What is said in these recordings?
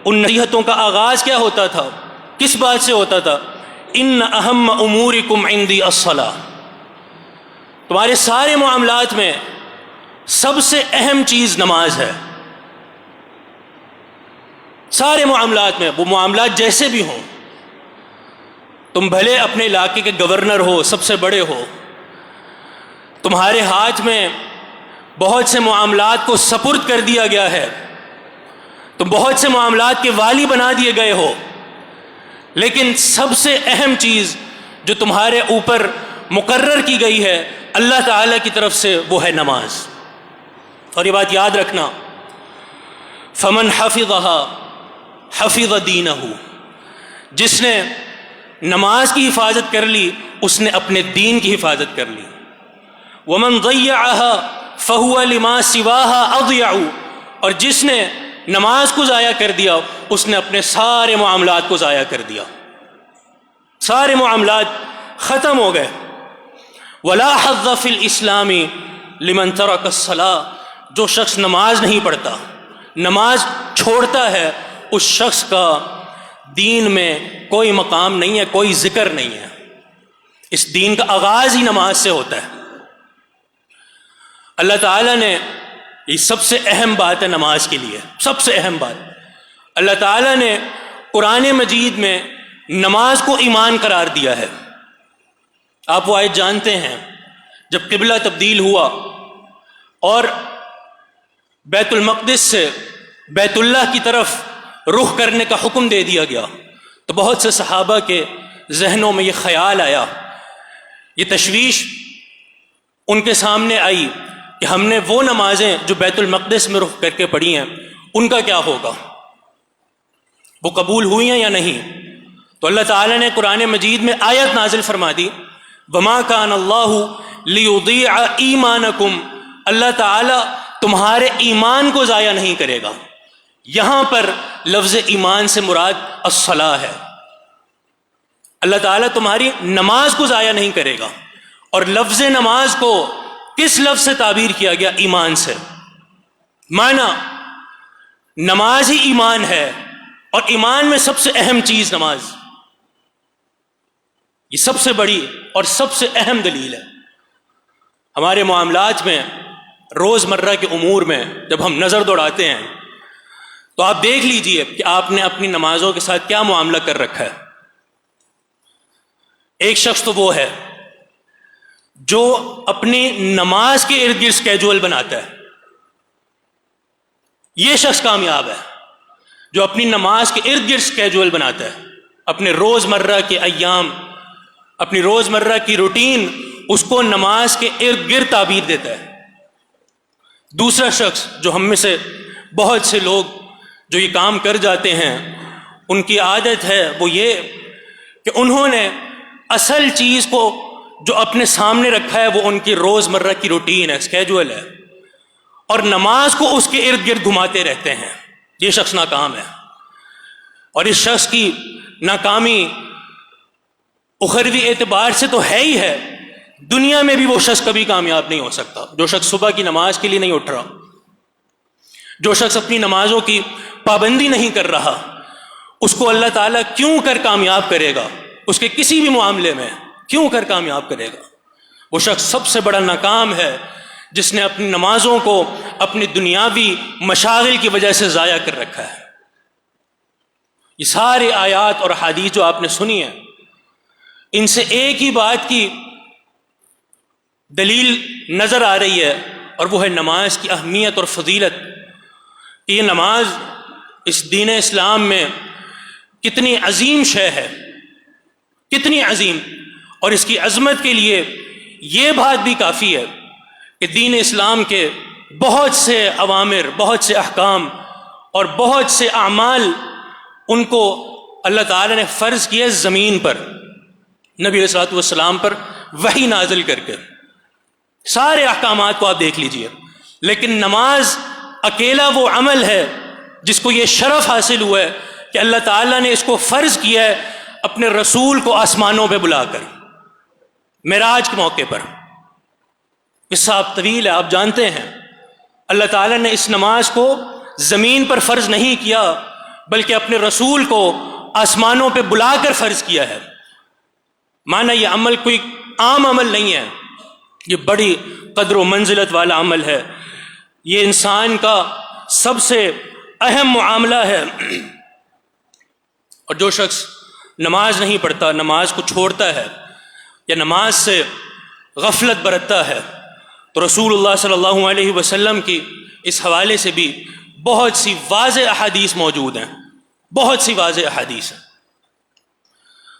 ان نصیحتوں کا آغاز کیا ہوتا تھا؟ کس بات سے ہوتا تھا؟ ان اہم امورکم عندی الصلاۃ، تمہارے سارے معاملات میں سب سے اہم چیز نماز ہے۔ سارے معاملات میں، وہ معاملات جیسے بھی ہوں، تم بھلے اپنے علاقے کے گورنر ہو، سب سے بڑے ہو، تمہارے ہاتھ میں بہت سے معاملات کو سپرد کر دیا گیا ہے، تم بہت سے معاملات کے والی بنا دیے گئے ہو، لیکن سب سے اہم چیز جو تمہارے اوپر مقرر کی گئی ہے اللہ تعالیٰ کی طرف سے، وہ ہے نماز۔ اور یہ بات یاد رکھنا، فمن حفظها حفظ دینہ، جس نے نماز کی حفاظت کر لی اس نے اپنے دین کی حفاظت کر لی۔ ومن ضیعها فهو لما سواها اضیع، اور جس نے نماز کو ضائع کر دیا اس نے اپنے سارے معاملات کو ضائع کر دیا، سارے معاملات ختم ہو گئے۔ ولا حظ فی الاسلام لمن ترک الصلاۃ، جو شخص نماز نہیں پڑھتا، نماز چھوڑتا ہے، اس شخص کا دین میں کوئی مقام نہیں ہے، کوئی ذکر نہیں ہے۔ اس دین کا آغاز ہی نماز سے ہوتا ہے۔ اللہ تعالیٰ نے، یہ سب سے اہم بات ہے نماز کے لیے، سب سے اہم بات، اللہ تعالیٰ نے قرآن مجید میں نماز کو ایمان قرار دیا ہے۔ آپ وہ آیت جانتے ہیں جب قبلہ تبدیل ہوا اور بیت المقدس سے بیت اللہ کی طرف رخ کرنے کا حکم دے دیا گیا، تو بہت سے صحابہ کے ذہنوں میں یہ خیال آیا، یہ تشویش ان کے سامنے آئی کہ ہم نے وہ نمازیں جو بیت المقدس میں رخ کر کے پڑھی ہیں ان کا کیا ہوگا، وہ قبول ہوئی ہیں یا نہیں؟ تو اللہ تعالیٰ نے قرآن مجید میں آیت نازل فرما دی، وما کان اللہ لیضیع ایمانکم، اللہ تعالیٰ تمہارے ایمان کو ضائع نہیں کرے گا۔ یہاں پر لفظ ایمان سے مراد الصلاۃ ہے، اللہ تعالیٰ تمہاری نماز کو ضائع نہیں کرے گا۔ اور لفظ نماز کو کس لفظ سے تعبیر کیا گیا؟ ایمان سے۔ معنی نماز ہی ایمان ہے، اور ایمان میں سب سے اہم چیز نماز، یہ سب سے بڑی اور سب سے اہم دلیل ہے۔ ہمارے معاملات میں، روز مرہ کے امور میں جب ہم نظر دوڑاتے ہیں تو آپ دیکھ لیجئے کہ آپ نے اپنی نمازوں کے ساتھ کیا معاملہ کر رکھا ہے۔ ایک شخص تو وہ ہے جو اپنی نماز کے ارد گرد سکیجول بناتا ہے، یہ شخص کامیاب ہے جو اپنی نماز کے ارد گرد سکیجول بناتا ہے، اپنے روز مرہ کے ایام، اپنی روز مرہ کی روٹین اس کو نماز کے ارد گرد تعبیر دیتا ہے۔ دوسرا شخص جو ہم میں سے بہت سے لوگ جو یہ کام کر جاتے ہیں، ان کی عادت ہے وہ یہ کہ انہوں نے اصل چیز کو جو اپنے سامنے رکھا ہے وہ ان کی روز مرہ کی روٹین ہے، اسکیجول ہے، اور نماز کو اس کے ارد گرد گھماتے رہتے ہیں۔ یہ شخص ناکام ہے، اور اس شخص کی ناکامی اخروی اعتبار سے تو ہے ہی ہے، دنیا میں بھی وہ شخص کبھی کامیاب نہیں ہو سکتا۔ جو شخص صبح کی نماز کے لیے نہیں اٹھ رہا، جو شخص اپنی نمازوں کی پابندی نہیں کر رہا، اس کو اللہ تعالیٰ کیوں کر کامیاب کرے گا؟ اس کے کسی بھی معاملے میں کیوں کر کامیاب کرے گا؟ وہ شخص سب سے بڑا ناکام ہے جس نے اپنی نمازوں کو اپنی دنیاوی مشاغل کی وجہ سے ضائع کر رکھا ہے۔ یہ سارے آیات اور احادیث جو آپ نے سنی ہیں، ان سے ایک ہی بات کی دلیل نظر آ رہی ہے، اور وہ ہے نماز کی اہمیت اور فضیلت۔ یہ نماز اس دین اسلام میں کتنی عظیم شے ہے، کتنی عظیم، اور اس کی عظمت کے لیے یہ بات بھی کافی ہے کہ دین اسلام کے بہت سے اوامر، بہت سے احکام اور بہت سے اعمال ان کو اللہ تعالیٰ نے فرض کیا زمین پر، نبی علیہ الصلوۃ والسلام پر وحی نازل کر کے۔ سارے احکامات کو آپ دیکھ لیجئے، لیکن نماز اکیلا وہ عمل ہے جس کو یہ شرف حاصل ہوا ہے کہ اللہ تعالیٰ نے اس کو فرض کیا ہے اپنے رسول کو آسمانوں پہ بلا کر، معراج کے موقع پر۔ قصہ آپ طویل ہے، آپ جانتے ہیں، اللہ تعالیٰ نے اس نماز کو زمین پر فرض نہیں کیا بلکہ اپنے رسول کو آسمانوں پہ بلا کر فرض کیا ہے۔ مانا یہ عمل کوئی عام عمل نہیں ہے، یہ بڑی قدر و منزلت والا عمل ہے، یہ انسان کا سب سے اہم معاملہ ہے۔ اور جو شخص نماز نہیں پڑھتا، نماز کو چھوڑتا ہے یا نماز سے غفلت برتتا ہے، تو رسول اللہ صلی اللہ علیہ وسلم کی اس حوالے سے بھی بہت سی واضح احادیث موجود ہیں، بہت سی واضح احادیث ہیں۔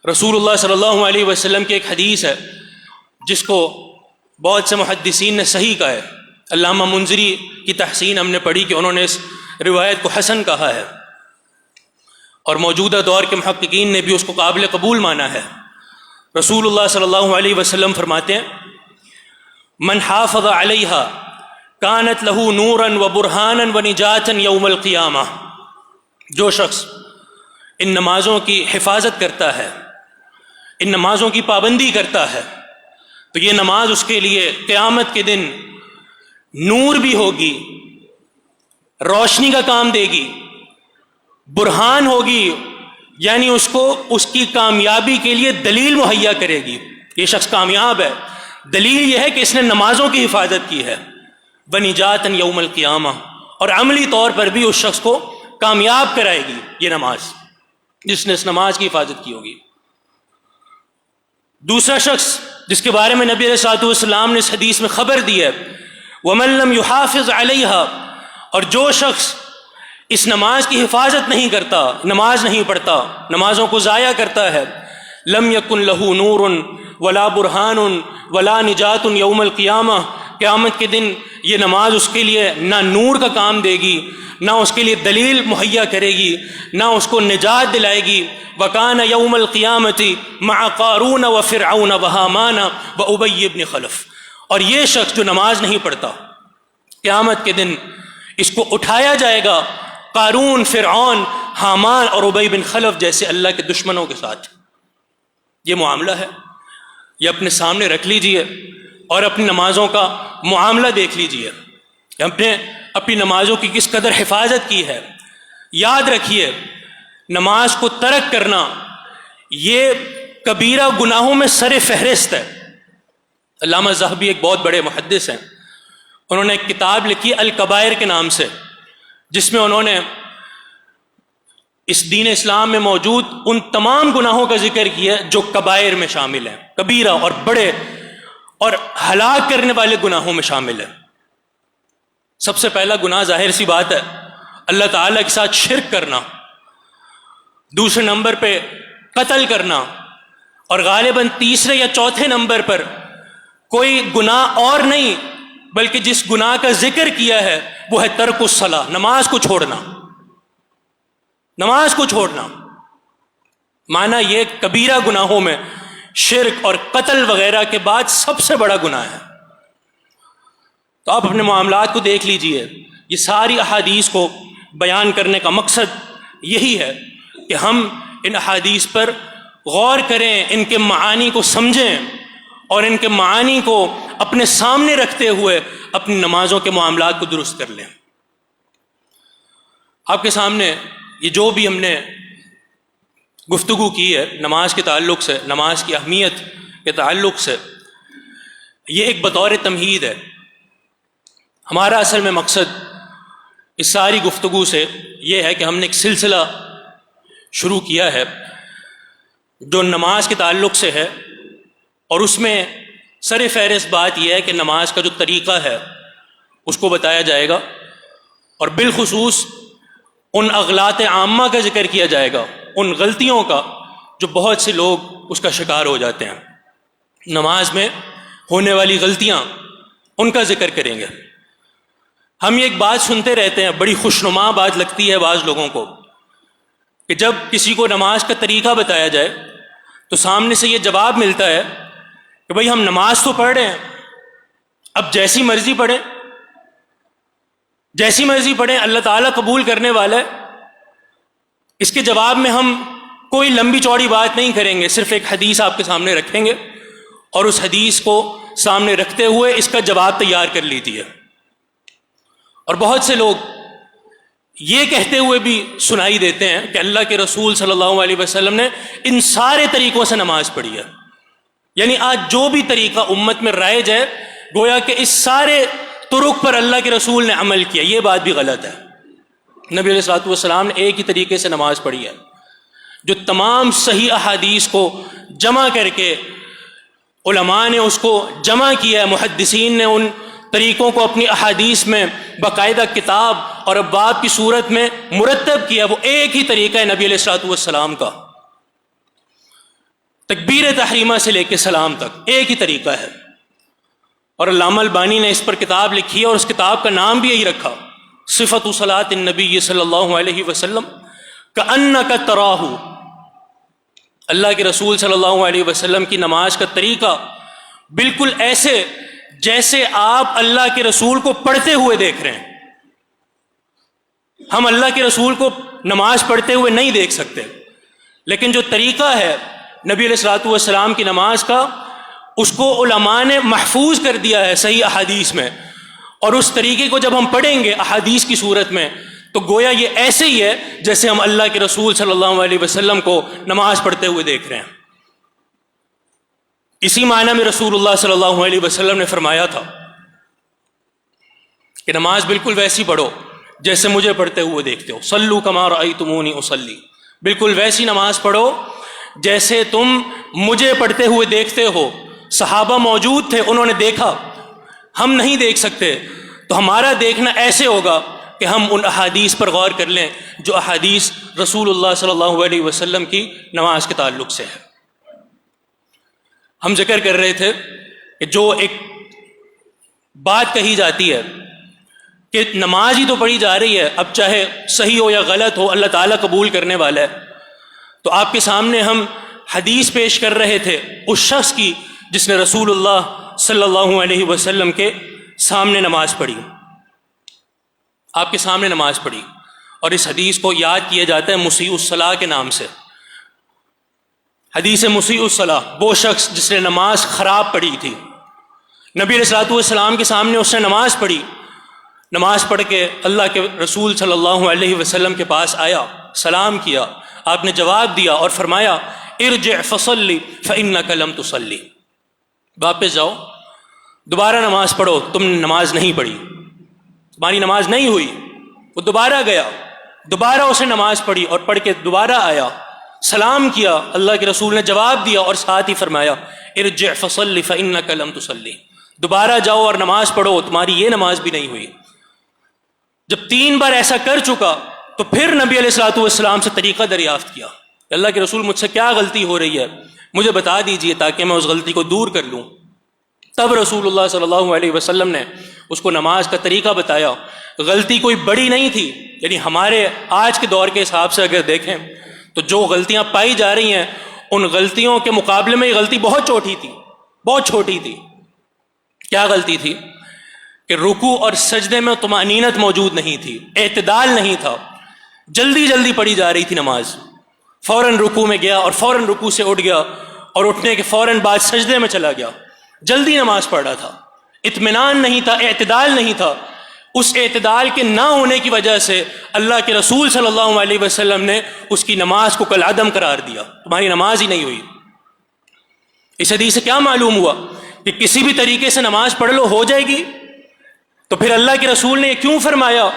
رسول اللہ صلی اللہ علیہ وسلم کی ایک حدیث ہے جس کو بہت سے محدثین نے صحیح کہا ہے۔ علامہ منذری کی تحسین ہم نے پڑھی کہ انہوں نے اس روایت کو حسن کہا ہے، اور موجودہ دور کے محققین نے بھی اس کو قابل قبول مانا ہے۔ رسول اللہ صلی اللہ علیہ وسلم فرماتے ہیں من حافظ علیہا کانت لہ نورا و برہانا و نجاتا یوم القیامہ، جو شخص ان نمازوں کی حفاظت کرتا ہے، ان نمازوں کی پابندی کرتا ہے، تو یہ نماز اس کے لیے قیامت کے دن نور بھی ہوگی، روشنی کا کام دے گی، برہان ہوگی، یعنی اس کو اس کی کامیابی کے لیے دلیل مہیا کرے گی۔ یہ شخص کامیاب ہے، دلیل یہ ہے کہ اس نے نمازوں کی حفاظت کی ہے، وَنِجَاتًا یوم القیامہ، اور عملی طور پر بھی اس شخص کو کامیاب کرائے گی یہ نماز، جس نے اس نماز کی حفاظت کی ہوگی۔ دوسرا شخص جس کے بارے میں نبی علیہ الصلوۃ والسلام نے اس حدیث میں خبر دی ہے، وَمَن لَّمْ يُحَافِظْ عَلَيْهَا، اور جو شخص اس نماز کی حفاظت نہیں کرتا، نماز نہیں پڑھتا، نمازوں کو ضائع کرتا ہے، لم یکن لہ نور ولا برہان ولا نجات یوم القیامہ، قیامت کے دن یہ نماز اس کے لیے نہ نور کا کام دے گی، نہ اس کے لیے دلیل مہیا کرے گی، نہ اس کو نجات دلائے گی۔ وَكَانَ يَوْمَ الْقِيَامَةِ مَعَ قَارُونَ وَفِرْعَوْنَ وَهَامَانَ وَأُبَيِّ بْنِ خَلَف، اور یہ شخص جو نماز نہیں پڑھتا، قیامت کے دن اس کو اٹھایا جائے گا قارون، فرعون، حامان اور ابی بن خلف جیسے اللہ کے دشمنوں کے ساتھ۔ یہ معاملہ ہے، یہ اپنے سامنے رکھ لیجئے اور اپنی نمازوں کا معاملہ دیکھ لیجئے کہ ہم نے اپنی نمازوں کی کس قدر حفاظت کی ہے۔ یاد رکھیے، نماز کو ترک کرنا یہ کبیرہ گناہوں میں سر فہرست ہے۔ علامہ ذہبی ایک بہت بڑے محدث ہیں، انہوں نے ایک کتاب لکھی الکبائر کے نام سے، جس میں انہوں نے اس دین اسلام میں موجود ان تمام گناہوں کا ذکر کیا جو کبائر میں شامل ہیں، کبیرہ اور بڑے اور ہلاک کرنے والے گناہوں میں شامل ہیں۔ سب سے پہلا گناہ ظاہر سی بات ہے اللہ تعالیٰ کے ساتھ شرک کرنا، دوسرے نمبر پہ قتل کرنا، اور غالباً تیسرے یا چوتھے نمبر پر کوئی گناہ اور نہیں بلکہ جس گناہ کا ذکر کیا ہے وہ ہے ترک الصلاۃ، نماز کو چھوڑنا، نماز کو چھوڑنا۔ مانا یہ کبیرہ گناہوں میں شرک اور قتل وغیرہ کے بعد سب سے بڑا گناہ ہے۔ تو آپ اپنے معاملات کو دیکھ لیجئے، یہ ساری احادیث کو بیان کرنے کا مقصد یہی ہے کہ ہم ان احادیث پر غور کریں، ان کے معانی کو سمجھیں اور ان کے معانی کو اپنے سامنے رکھتے ہوئے اپنی نمازوں کے معاملات کو درست کر لیں۔ آپ کے سامنے یہ جو بھی ہم نے گفتگو کی ہے نماز کے تعلق سے، نماز کی اہمیت کے تعلق سے، یہ ایک بطور تمہید ہے۔ ہمارا اصل میں مقصد اس ساری گفتگو سے یہ ہے کہ ہم نے ایک سلسلہ شروع کیا ہے جو نماز کے تعلق سے ہے، اور اس میں سر فہرست بات یہ ہے کہ نماز کا جو طریقہ ہے اس کو بتایا جائے گا، اور بالخصوص ان اغلاط عامہ کا ذکر کیا جائے گا، ان غلطیوں کا جو بہت سے لوگ اس کا شکار ہو جاتے ہیں۔ نماز میں ہونے والی غلطیاں، ان کا ذکر کریں گے۔ ہم یہ ایک بات سنتے رہتے ہیں، بڑی خوشنما بات لگتی ہے بعض لوگوں کو، کہ جب کسی کو نماز کا طریقہ بتایا جائے تو سامنے سے یہ جواب ملتا ہے کہ بھئی ہم نماز تو پڑھ رہے ہیں، اب جیسی مرضی پڑھیں، جیسی مرضی پڑھیں، اللہ تعالیٰ قبول کرنے والا ہے۔ اس کے جواب میں ہم کوئی لمبی چوڑی بات نہیں کریں گے، صرف ایک حدیث آپ کے سامنے رکھیں گے اور اس حدیث کو سامنے رکھتے ہوئے اس کا جواب تیار کر لیجیے۔ اور بہت سے لوگ یہ کہتے ہوئے بھی سنائی دیتے ہیں کہ اللہ کے رسول صلی اللہ علیہ وسلم نے ان سارے طریقوں سے نماز پڑھی ہے. یعنی آج جو بھی طریقہ امت میں رائج ہے گویا کہ اس سارے طرق پر اللہ کے رسول نے عمل کیا. یہ بات بھی غلط ہے. نبی علیہ الصلوۃ والسلام نے ایک ہی طریقے سے نماز پڑھی ہے جو تمام صحیح احادیث کو جمع کر کے علماء نے اس کو جمع کیا ہے. محدثین نے ان طریقوں کو اپنی احادیث میں باقاعدہ کتاب اور ابواب کی صورت میں مرتب کیا. وہ ایک ہی طریقہ ہے نبی علیہ الصلوۃ والسلام کا. تکبیر تحریمہ سے لے کے سلام تک ایک ہی طریقہ ہے. اور علامہ البانی نے اس پر کتاب لکھی ہے اور اس کتاب کا نام بھی یہی رکھا, صفۃ صلاۃ النبی صلی اللہ علیہ وسلم کأنک تراہ. اللہ کے رسول صلی اللہ علیہ وسلم کی نماز کا طریقہ بالکل ایسے جیسے آپ اللہ کے رسول کو پڑھتے ہوئے دیکھ رہے ہیں. ہم اللہ کے رسول کو نماز پڑھتے ہوئے نہیں دیکھ سکتے, لیکن جو طریقہ ہے نبی علیہ الصلوۃ والسلام کی نماز کا, اس کو علماء نے محفوظ کر دیا ہے صحیح احادیث میں. اور اس طریقے کو جب ہم پڑھیں گے احادیث کی صورت میں تو گویا یہ ایسے ہی ہے جیسے ہم اللہ کے رسول صلی اللہ علیہ وسلم کو نماز پڑھتے ہوئے دیکھ رہے ہیں. اسی معنی میں رسول اللہ صلی اللہ علیہ وسلم نے فرمایا تھا کہ نماز بالکل ویسی پڑھو جیسے مجھے پڑھتے ہوئے دیکھتے ہو. صلو کما رأیتمونی اصلی. بالکل ویسی نماز پڑھو جیسے تم مجھے پڑھتے ہوئے دیکھتے ہو. صحابہ موجود تھے, انہوں نے دیکھا, ہم نہیں دیکھ سکتے, تو ہمارا دیکھنا ایسے ہوگا کہ ہم ان احادیث پر غور کر لیں جو احادیث رسول اللہ صلی اللہ علیہ وسلم کی نماز کے تعلق سے ہے. ہم ذکر کر رہے تھے کہ جو ایک بات کہی جاتی ہے کہ نماز ہی تو پڑھی جا رہی ہے, اب چاہے صحیح ہو یا غلط ہو اللہ تعالیٰ قبول کرنے والا ہے. تو آپ کے سامنے ہم حدیث پیش کر رہے تھے اس شخص کی جس نے رسول اللہ صلی اللہ علیہ وسلم کے سامنے نماز پڑھی, آپ کے سامنے نماز پڑھی. اور اس حدیث کو یاد کیا جاتا ہے مسیء الصلاۃ کے نام سے. حدیث مسیء الصلاۃ, وہ شخص جس نے نماز خراب پڑھی تھی. نبی علیہ الصلوۃ والسلام کے سامنے اس نے نماز پڑھی. نماز پڑھ کے اللہ کے رسول صلی اللہ علیہ وسلم کے پاس آیا, سلام کیا, آپ نے جواب دیا اور فرمایا ارجع فصلی فإنک لم تصلی. واپس جاؤ, دوبارہ نماز پڑھو, تم نے نماز نہیں پڑھی, تمہاری نماز نہیں ہوئی. وہ دوبارہ گیا, دوبارہ اسے نماز پڑھی اور پڑھ کے دوبارہ آیا, سلام کیا, اللہ کے رسول نے جواب دیا اور ساتھ ہی فرمایا ارجع فصلی فإنک لم تصلی. دوبارہ جاؤ اور نماز پڑھو, تمہاری یہ نماز بھی نہیں ہوئی. جب 3 بار ایسا کر چکا تو پھر نبی علیہ الصلوۃ والسلام سے طریقہ دریافت کیا. اللہ کے رسول مجھ سے کیا غلطی ہو رہی ہے, مجھے بتا دیجئے تاکہ میں اس غلطی کو دور کر لوں. تب رسول اللہ صلی اللہ علیہ وسلم نے اس کو نماز کا طریقہ بتایا. غلطی کوئی بڑی نہیں تھی, یعنی ہمارے آج کے دور کے حساب سے اگر دیکھیں تو جو غلطیاں پائی جا رہی ہیں ان غلطیوں کے مقابلے میں یہ غلطی بہت چھوٹی تھی, بہت چھوٹی تھی. کیا غلطی تھی کہ رکوع اور سجدے میں طمأنینت موجود نہیں تھی, اعتدال نہیں تھا. جلدی جلدی پڑھی جا رہی تھی نماز, فوراً رکوع میں گیا اور فوراً رکوع سے اٹھ گیا اور اٹھنے کے فوراً بعد سجدے میں چلا گیا. جلدی نماز پڑھ رہا تھا, اطمینان نہیں تھا, اعتدال نہیں تھا. اس اعتدال کے نہ ہونے کی وجہ سے اللہ کے رسول صلی اللہ علیہ وسلم نے اس کی نماز کو کالعدم قرار دیا, تمہاری نماز ہی نہیں ہوئی. اس حدیث سے کیا معلوم ہوا کہ کسی بھی طریقے سے نماز پڑھ لو ہو جائے گی؟ تو پھر اللہ کے رسول نے کیوں فرمایا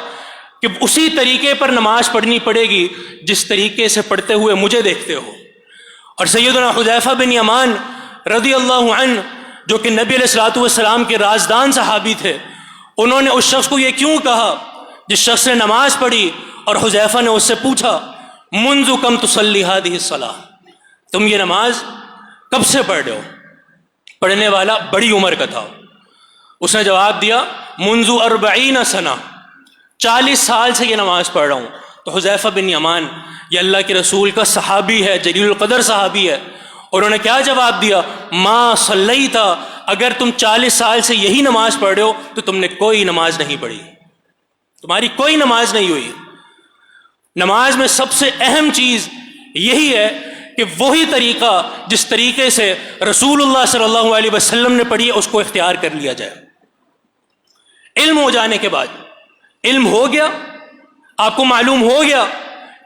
کہ اسی طریقے پر نماز پڑھنی پڑے گی جس طریقے سے پڑھتے ہوئے مجھے دیکھتے ہو؟ اور سیدنا حذیفہ بن یمان رضی اللہ عنہ جو کہ نبی علیہ الصلوۃ والسلام کے رازدان صحابی تھے, انہوں نے اس شخص کو یہ کیوں کہا جس شخص نے نماز پڑھی اور حذیفہ نے اس سے پوچھا منذ کم تصلی هذه الصلاۃ, تم یہ نماز کب سے پڑھ رہے ہو؟ پڑھنے والا بڑی عمر کا تھا. اس نے جواب دیا منذ 40 سنہ, 40 سال سے یہ نماز پڑھ رہا ہوں. تو حذیفہ بن یمان یہ اللہ کے رسول کا صحابی ہے, جلیل القدر صحابی ہے. انہوں نے کیا جواب دیا؟ ما صلیت, اگر تم 40 سال سے یہی نماز پڑھ رہے ہو تو تم نے کوئی نماز نہیں پڑھی, تمہاری کوئی نماز نہیں ہوئی. نماز میں سب سے اہم چیز یہی ہے کہ وہی طریقہ جس طریقے سے رسول اللہ صلی اللہ علیہ وسلم نے پڑھی ہے اس کو اختیار کر لیا جائے. علم ہو جانے کے بعد, علم ہو گیا, آپ کو معلوم ہو گیا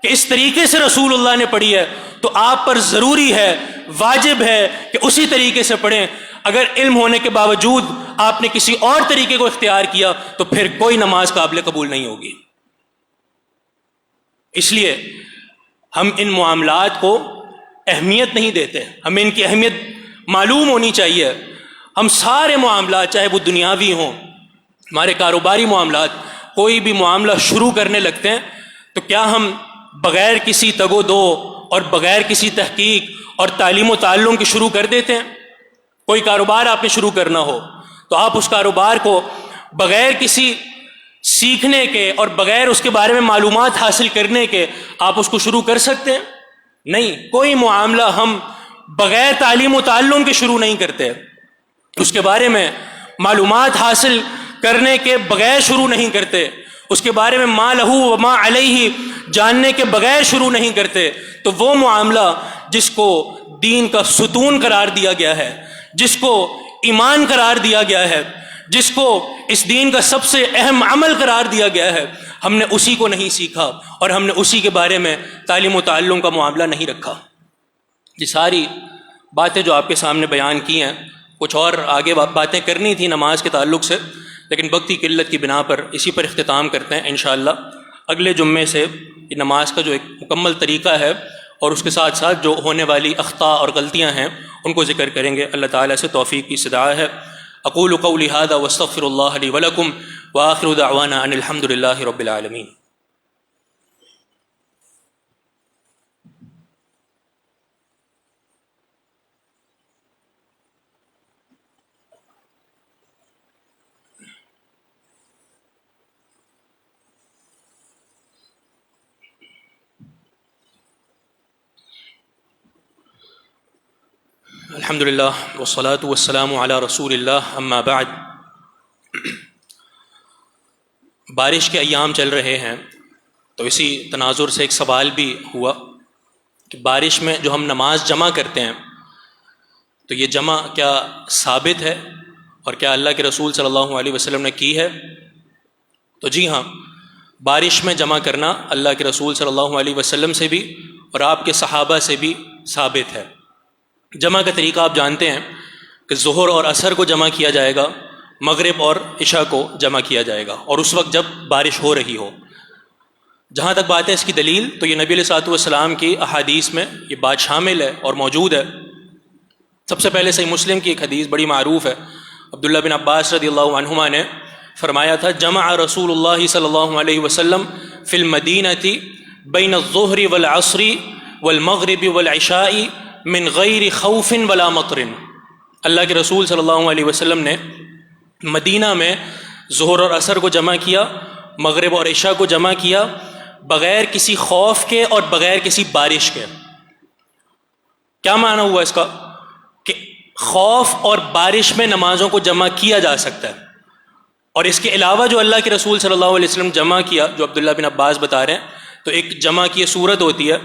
کہ اس طریقے سے رسول اللہ نے پڑھی ہے تو آپ پر ضروری ہے، واجب ہے کہ اسی طریقے سے پڑھیں۔ اگر علم ہونے کے باوجود آپ نے کسی اور طریقے کو اختیار کیا تو پھر کوئی نماز قابل قبول نہیں ہوگی۔ اس لیے ہم ان معاملات کو اہمیت نہیں دیتے، ہمیں ان کی اہمیت معلوم ہونی چاہیے۔ ہم سارے معاملات، چاہے وہ دنیاوی ہوں، ہمارے کاروباری معاملات، کوئی بھی معاملہ شروع کرنے لگتے ہیں تو کیا ہم بغیر کسی تگ و دو اور بغیر کسی تحقیق اور تعلیم و تعلم کے شروع کر دیتے ہیں؟ کوئی کاروبار آپ نے شروع کرنا ہو تو آپ اس کاروبار کو بغیر کسی سیکھنے کے اور بغیر اس کے بارے میں معلومات حاصل کرنے کے آپ اس کو شروع کر سکتے ہیں؟ نہیں، کوئی معاملہ ہم بغیر تعلیم و تعلم کے شروع نہیں کرتے، اس کے بارے میں معلومات حاصل کرنے کے بغیر شروع نہیں کرتے، اس کے بارے میں ما لہو و ما علیہ جاننے کے بغیر شروع نہیں کرتے۔ تو وہ معاملہ جس کو دین کا ستون قرار دیا گیا ہے، جس کو ایمان قرار دیا گیا ہے، جس کو اس دین کا سب سے اہم عمل قرار دیا گیا ہے، ہم نے اسی کو نہیں سیکھا اور ہم نے اسی کے بارے میں تعلیم و تعلم کا معاملہ نہیں رکھا۔ یہ ساری باتیں جو آپ کے سامنے بیان کی ہیں، کچھ اور آگے باتیں کرنی تھی نماز کے تعلق سے، لیکن وقت کی قلت کی بنا پر اسی پر اختتام کرتے ہیں۔ انشاءاللہ اگلے جمعے سے یہ نماز کا جو ایک مکمل طریقہ ہے اور اس کے ساتھ ساتھ جو ہونے والی اخطاء اور غلطیاں ہیں ان کو ذکر کریں گے۔ اللہ تعالیٰ سے توفیق کی استدعا ہے۔ اقول قولی ھذا واستغفر اللہ لی ولکم وآخر دعوانا ان الحمد للہ رب العالمین۔ الحمد للہ والصلاة والسلام علی رسول اللہ، اما بعد۔ بارش کے ایام چل رہے ہیں تو اسی تناظر سے ایک سوال بھی ہوا کہ بارش میں جو ہم نماز جمع کرتے ہیں تو یہ جمع کیا ثابت ہے اور کیا اللہ کے رسول صلی اللہ علیہ وسلم نے کی ہے؟ تو جی ہاں، بارش میں جمع کرنا اللہ کے رسول صلی اللہ علیہ وسلم سے بھی اور آپ کے صحابہ سے بھی ثابت ہے۔ جمع کا طریقہ آپ جانتے ہیں کہ ظہر اور عصر کو جمع کیا جائے گا، مغرب اور عشاء کو جمع کیا جائے گا، اور اس وقت جب بارش ہو رہی ہو۔ جہاں تک بات ہے اس کی دلیل، تو یہ نبی علیہ الصلوۃ والسلام کی احادیث میں یہ بات شامل ہے اور موجود ہے۔ سب سے پہلے صحیح مسلم کی ایک حدیث بڑی معروف ہے، عبداللہ بن عباس رضی اللہ عنہما نے فرمایا تھا، جمع رسول اللہ صلی اللہ علیہ وسلم فی المدینۃ بین الظہر والعصر والمغرب والعشاء من غیر خوف ولا مطر۔ اللہ کے رسول صلی اللہ علیہ وسلم نے مدینہ میں ظہر اور عصر کو جمع کیا، مغرب اور عشاء کو جمع کیا، بغیر کسی خوف کے اور بغیر کسی بارش کے۔ کیا معنی ہوا اس کا؟ کہ خوف اور بارش میں نمازوں کو جمع کیا جا سکتا ہے، اور اس کے علاوہ جو اللہ کے رسول صلی اللہ علیہ وسلم جمع کیا، جو عبداللہ بن عباس بتا رہے ہیں، تو ایک جمع کی صورت ہوتی ہے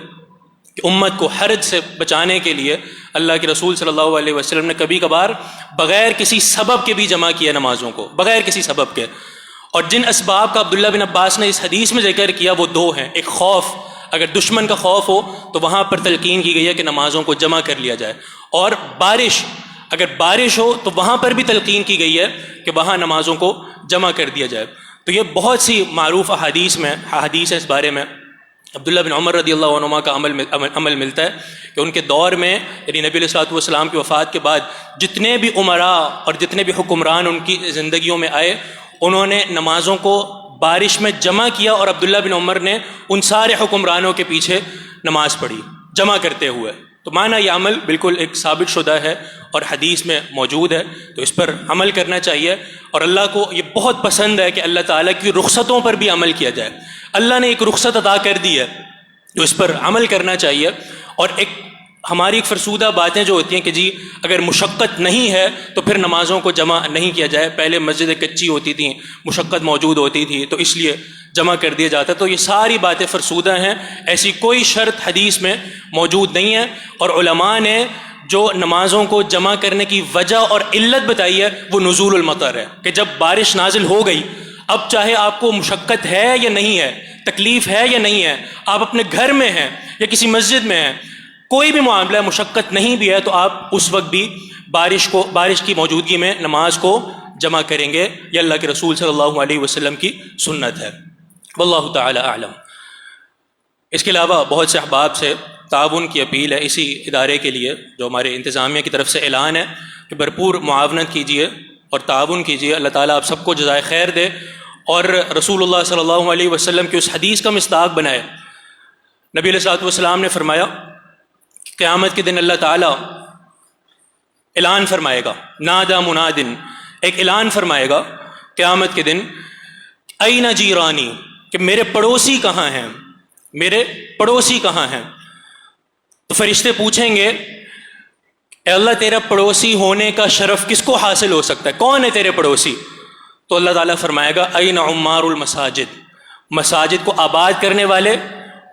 کہ امت کو حرج سے بچانے کے لیے اللہ کے رسول صلی اللہ علیہ وسلم نے کبھی کبھار بغیر کسی سبب کے بھی جمع کیا نمازوں کو، بغیر کسی سبب کے۔ اور جن اسباب کا عبداللہ بن عباس نے اس حدیث میں ذکر کیا وہ دو ہیں، ایک خوف، اگر دشمن کا خوف ہو تو وہاں پر تلقین کی گئی ہے کہ نمازوں کو جمع کر لیا جائے، اور بارش، اگر بارش ہو تو وہاں پر بھی تلقین کی گئی ہے کہ وہاں نمازوں کو جمع کر دیا جائے۔ تو یہ بہت سی معروف احادیث ہے اس بارے میں۔ عبداللہ بن عمر رضی اللہ عنہما کا عمل ملتا ہے کہ ان کے دور میں، یعنی نبی علیہ الصلوۃ والسلام کی وفات کے بعد، جتنے بھی امراء اور جتنے بھی حکمران ان کی زندگیوں میں آئے، انہوں نے نمازوں کو بارش میں جمع کیا، اور عبداللہ بن عمر نے ان سارے حکمرانوں کے پیچھے نماز پڑھی جمع کرتے ہوئے۔ تو معنی یہ عمل بالکل ایک ثابت شدہ ہے اور حدیث میں موجود ہے، تو اس پر عمل کرنا چاہیے، اور اللہ کو یہ بہت پسند ہے کہ اللہ تعالیٰ کی رخصتوں پر بھی عمل کیا جائے۔ اللہ نے ایک رخصت عطا کر دی ہے جو اس پر عمل کرنا چاہیے۔ اور ایک ہماری فرسودہ باتیں جو ہوتی ہیں کہ جی اگر مشقت نہیں ہے تو پھر نمازوں کو جمع نہیں کیا جائے، پہلے مسجدیں کچی ہوتی تھیں، مشقت موجود ہوتی تھی تو اس لیے جمع کر دیا جاتا، تو یہ ساری باتیں فرسودہ ہیں، ایسی کوئی شرط حدیث میں موجود نہیں ہے۔ اور علماء نے جو نمازوں کو جمع کرنے کی وجہ اور علت بتائی ہے وہ نزول المطر ہے، کہ جب بارش نازل ہو گئی، اب چاہے آپ کو مشقت ہے یا نہیں ہے، تکلیف ہے یا نہیں ہے، آپ اپنے گھر میں ہیں یا کسی مسجد میں ہیں، کوئی بھی معاملہ مشقت نہیں بھی ہے تو آپ اس وقت بھی بارش کی موجودگی میں نماز کو جمع کریں گے. یہ اللہ کے رسول صلی اللہ علیہ وسلم کی سنت ہے. واللہ تعالی اعلم. اس کے علاوہ بہت سے احباب سے تعاون کی اپیل ہے اسی ادارے کے لیے، جو ہمارے انتظامیہ کی طرف سے اعلان ہے کہ بھرپور معاونت کیجیے اور تعاون کیجیے. اللہ تعالیٰ آپ سب کو جزائے خیر دے اور رسول اللہ صلی اللہ علیہ وسلم کی اس حدیث کا مصداق بنائے. نبی علیہ الصلوۃ والسلام نے فرمایا کہ قیامت کے دن اللہ تعالیٰ اعلان فرمائے گا، نادا منادن، ایک اعلان فرمائے گا قیامت کے دن، این جیرانی، کہ میرے پڑوسی کہاں ہیں، میرے پڑوسی کہاں ہیں. تو فرشتے پوچھیں گے اے اللہ تیرا پڑوسی ہونے کا شرف کس کو حاصل ہو سکتا ہے، کون ہے تیرے پڑوسی؟ تو اللہ تعالیٰ فرمائے گا این عمار المساجد، مساجد کو آباد کرنے والے،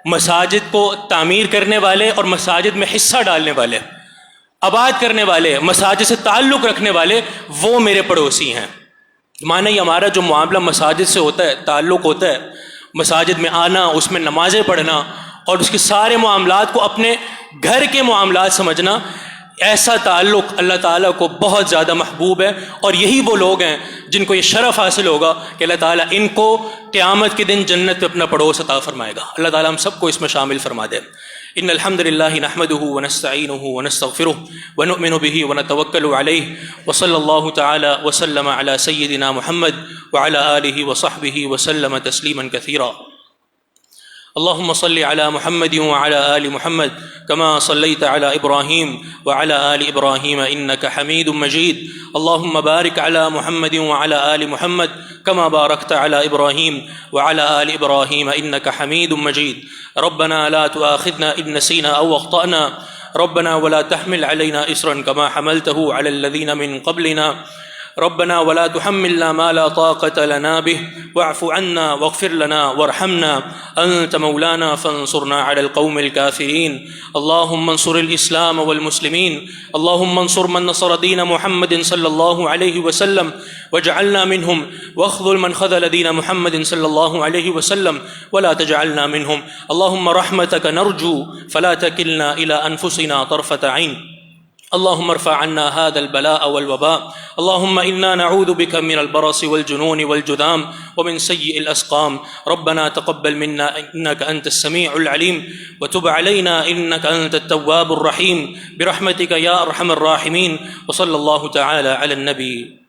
مساجد کو تعمیر کرنے والے اور مساجد میں حصہ ڈالنے والے، آباد کرنے والے، مساجد سے تعلق رکھنے والے، وہ میرے پڑوسی ہیں. معنی یہ ہمارا جو معاملہ مساجد سے ہوتا ہے، تعلق ہوتا ہے، مساجد میں آنا، اس میں نمازیں پڑھنا اور اس کے سارے معاملات کو اپنے گھر کے معاملات سمجھنا، ایسا تعلق اللہ تعالیٰ کو بہت زیادہ محبوب ہے. اور یہی وہ لوگ ہیں جن کو یہ شرف حاصل ہوگا کہ اللہ تعالیٰ ان کو قیامت کے دن جنت میں اپنا پڑوس عطا فرمائے گا. اللہ تعالیٰ ہم سب کو اس میں شامل فرما دے. ان الحمد للہ نحمده ونستعینه ونستغفره ونؤمن به ونتوکل علیہ وصلی اللہ تعالی وسلم علی سیدنا محمد وعلى آلہ وصحبہ وسلم تسلیما کثیرا. اللهم صل على محمد وعلى آل محمد كما صليت على إبراهيم وعلى آل إبراهيم إنك حميد مجيد. اللهم بارك على محمد وعلى آل محمد كما باركت على إبراهيم وعلى آل إبراهيم إنك حميد مجيد. ربنا لا تؤاخذنا إن نسينا أو أخطأنا، ربنا ولا تحمل علينا إصرا كما حملته على الذين من قبلنا، ربنا ولا تحملنا ما لا طاقة لنا به واعف عنا واغفر لنا وارحمنا أنت مولانا فانصرنا على القوم الكافرين. اللهم انصر الإسلام والمسلمين، اللهم انصر من نصر دين محمد صلى الله عليه وسلم واجعلنا منهم، واخذل من خذل دين محمد صلى الله عليه وسلم ولا تجعلنا منهم. اللهم رحمتك نرجو فلا تكلنا إلى أنفسنا طرفة عين. اللهم ارفع عنا هذا البلاء والوباء. اللهم إنا نعوذ بك من البرص والجنون والجذام ومن سيء الأسقام. ربنا تقبل منا إنك أنت السميع العليم وتب علينا إنك أنت التواب الرحيم برحمتك يا أرحم الراحمين. وصلى الله تعالى على النبي